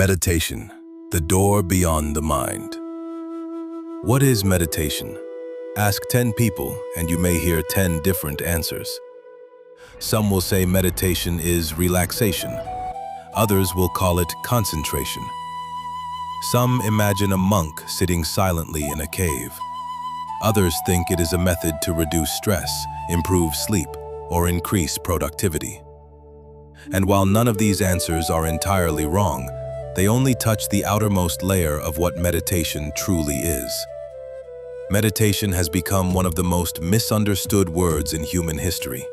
Meditation, the door beyond the mind. What is meditation? Ask 10 people and you may hear 10 different answers. Some will say meditation is relaxation. Others will call it concentration. Some imagine a monk sitting silently in a cave. Others think it is a method to reduce stress, improve sleep, or increase productivity. And while none of these answers are entirely wrong, they only touch the outermost layer of what meditation truly is. Meditation has become one of the most misunderstood words in human history.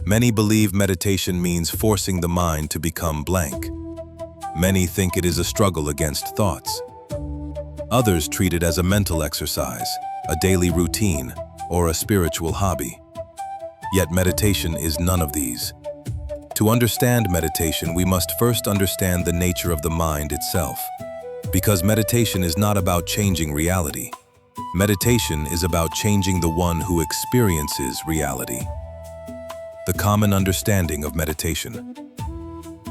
Many believe meditation means forcing the mind to become blank. Many think it is a struggle against thoughts. Others treat it as a mental exercise, a daily routine, or a spiritual hobby. Yet meditation is none of these. To understand meditation, we must first understand the nature of the mind itself. Because meditation is not about changing reality. Meditation is about changing the one who experiences reality. The common understanding of meditation.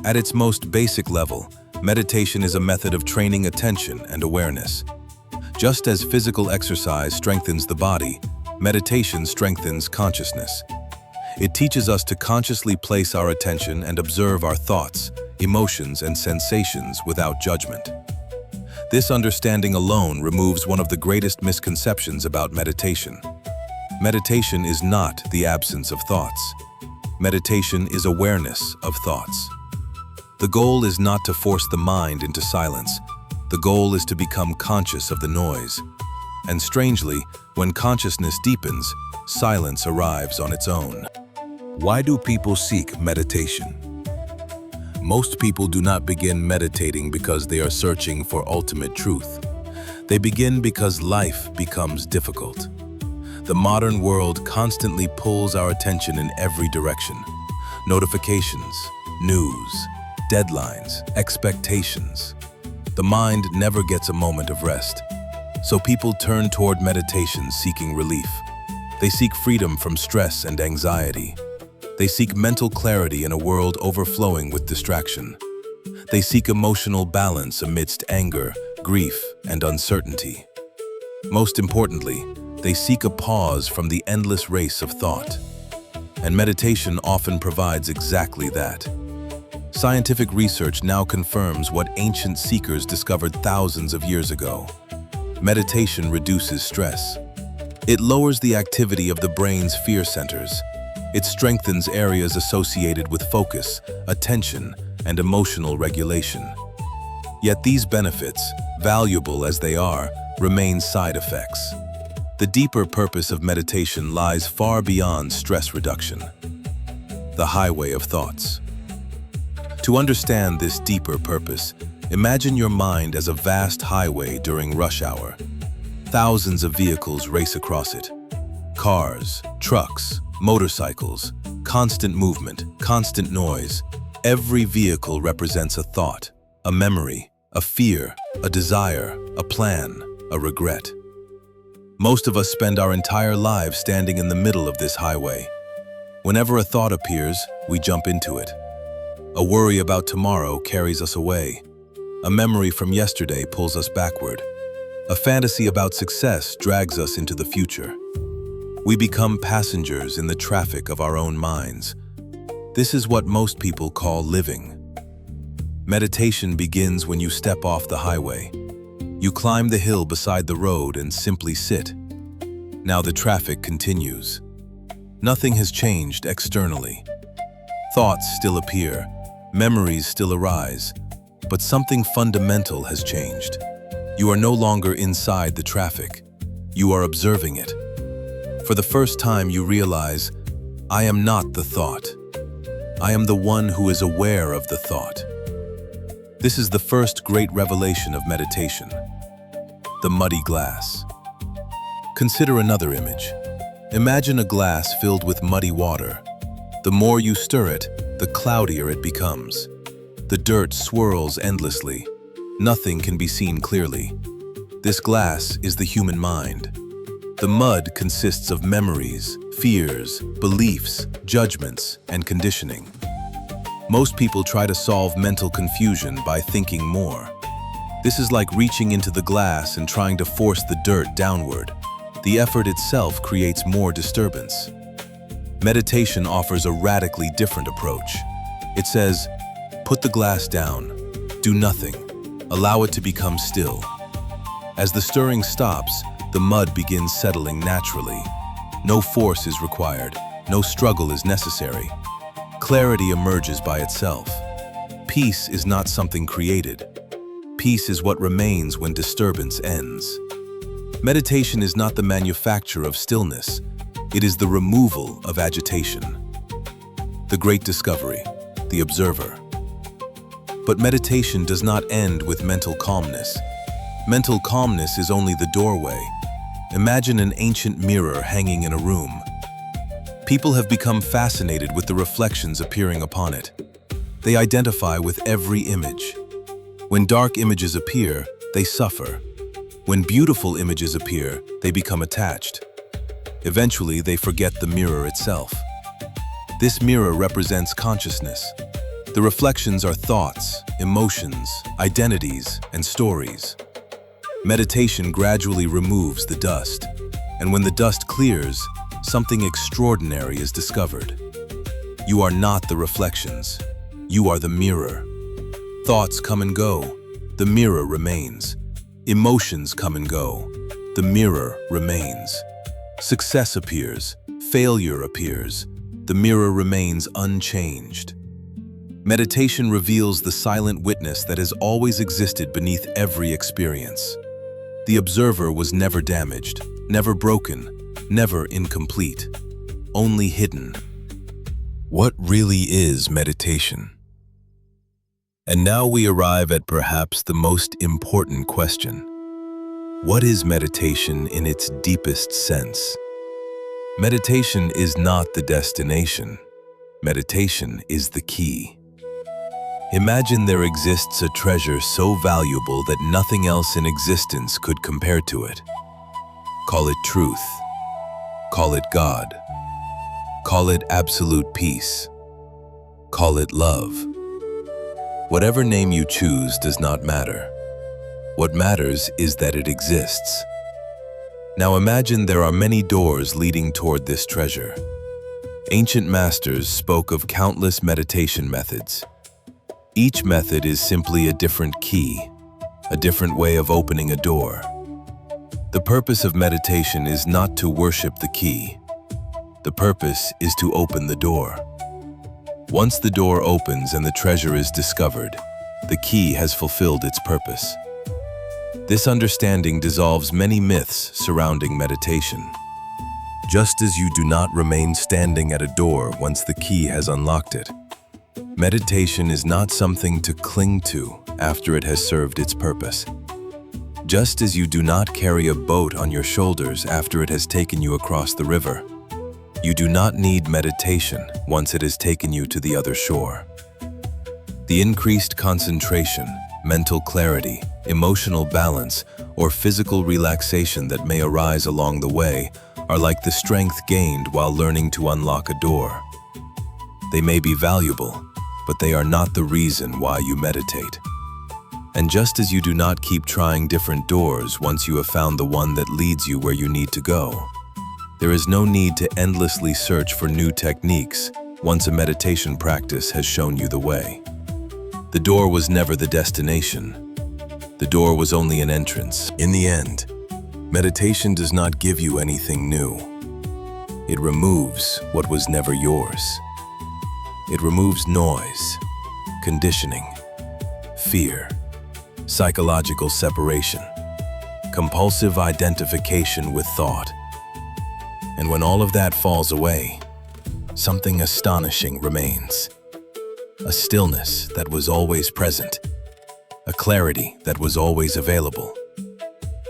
At its most basic level, meditation is a method of training attention and awareness. Just as physical exercise strengthens the body, meditation strengthens consciousness. It teaches us to consciously place our attention and observe our thoughts, emotions, and sensations without judgment. This understanding alone removes one of the greatest misconceptions about meditation. Meditation is not the absence of thoughts. Meditation is awareness of thoughts. The goal is not to force the mind into silence. The goal is to become conscious of the noise. And strangely, when consciousness deepens, silence arrives on its own. Why do people seek meditation? Most people do not begin meditating because they are searching for ultimate truth. They begin because life becomes difficult. The modern world constantly pulls our attention in every direction. Notifications, news, deadlines, expectations. The mind never gets a moment of rest. So people turn toward meditation seeking relief. They seek freedom from stress and anxiety. They seek mental clarity in a world overflowing with distraction. They seek emotional balance amidst anger, grief, and uncertainty. Most importantly, they seek a pause from the endless race of thought. And meditation often provides exactly that. Scientific research now confirms what ancient seekers discovered thousands of years ago. Meditation reduces stress. It lowers the activity of the brain's fear centers. It strengthens areas associated with focus, attention, and emotional regulation. Yet these benefits, valuable as they are, remain side effects. The deeper purpose of meditation lies far beyond stress reduction. The highway of thoughts. To understand this deeper purpose, imagine your mind as a vast highway during rush hour. Thousands of vehicles race across it. Cars, trucks, motorcycles, constant movement, constant noise. Every vehicle represents a thought, a memory, a fear, a desire, a plan, a regret. Most of us spend our entire lives standing in the middle of this highway. Whenever a thought appears, we jump into it. A worry about tomorrow carries us away. A memory from yesterday pulls us backward. A fantasy about success drags us into the future. We become passengers in the traffic of our own minds. This is what most people call living. Meditation begins when you step off the highway. You climb the hill beside the road and simply sit. Now the traffic continues. Nothing has changed externally. Thoughts still appear, memories still arise, but something fundamental has changed. You are no longer inside the traffic. You are observing it. For the first time, you realize, I am not the thought. I am the one who is aware of the thought. This is the first great revelation of meditation. The muddy glass. Consider another image. Imagine a glass filled with muddy water. The more you stir it, the cloudier it becomes. The dirt swirls endlessly. Nothing can be seen clearly. This glass is the human mind. The mud consists of memories, fears, beliefs, judgments, and conditioning. Most people try to solve mental confusion by thinking more. This is like reaching into the glass and trying to force the dirt downward. The effort itself creates more disturbance. Meditation offers a radically different approach. It says, put the glass down, do nothing, allow it to become still. As the stirring stops, the mud begins settling naturally. No force is required, no struggle is necessary. Clarity emerges by itself. Peace is not something created. Peace is what remains when disturbance ends. Meditation is not the manufacture of stillness. It is the removal of agitation. The great discovery, the observer. But meditation does not end with mental calmness. Mental calmness is only the doorway. Imagine an ancient mirror hanging in a room. People have become fascinated with the reflections appearing upon it. They identify with every image. When dark images appear, they suffer. When beautiful images appear, they become attached. Eventually, they forget the mirror itself. This mirror represents consciousness. The reflections are thoughts, emotions, identities, and stories. Meditation gradually removes the dust, and when the dust clears, something extraordinary is discovered. You are not the reflections. You are the mirror. Thoughts come and go. The mirror remains. Emotions come and go. The mirror remains. Success appears. Failure appears. The mirror remains unchanged. Meditation reveals the silent witness that has always existed beneath every experience. The observer was never damaged, never broken, never incomplete, only hidden. What really is meditation? And now we arrive at perhaps the most important question. What is meditation in its deepest sense? Meditation is not the destination. Meditation is the key. Imagine there exists a treasure so valuable that nothing else in existence could compare to it. Call it truth. Call it God. Call it absolute peace. Call it love. Whatever name you choose does not matter. What matters is that it exists. Now imagine there are many doors leading toward this treasure. Ancient masters spoke of countless meditation methods. Each method is simply a different key, a different way of opening a door. The purpose of meditation is not to worship the key. The purpose is to open the door. Once the door opens and the treasure is discovered, the key has fulfilled its purpose. This understanding dissolves many myths surrounding meditation. Just as you do not remain standing at a door once the key has unlocked it, meditation is not something to cling to after it has served its purpose. Just as you do not carry a boat on your shoulders after it has taken you across the river, you do not need meditation once it has taken you to the other shore. The increased concentration, mental clarity, emotional balance, or physical relaxation that may arise along the way are like the strength gained while learning to unlock a door. They may be valuable, but they are not the reason why you meditate. And just as you do not keep trying different doors once you have found the one that leads you where you need to go, there is no need to endlessly search for new techniques once a meditation practice has shown you the way. The door was never the destination. The door was only an entrance. In the end, meditation does not give you anything new. It removes what was never yours. It removes noise, conditioning, fear, psychological separation, compulsive identification with thought. And when all of that falls away, something astonishing remains. A stillness that was always present, a clarity that was always available,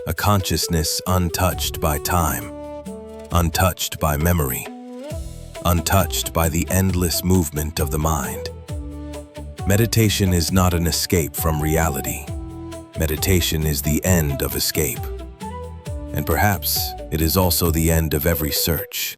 a consciousness untouched by time, untouched by memory, untouched by the endless movement of the mind. Meditation is not an escape from reality. Meditation is the end of escape. And perhaps it is also the end of every search.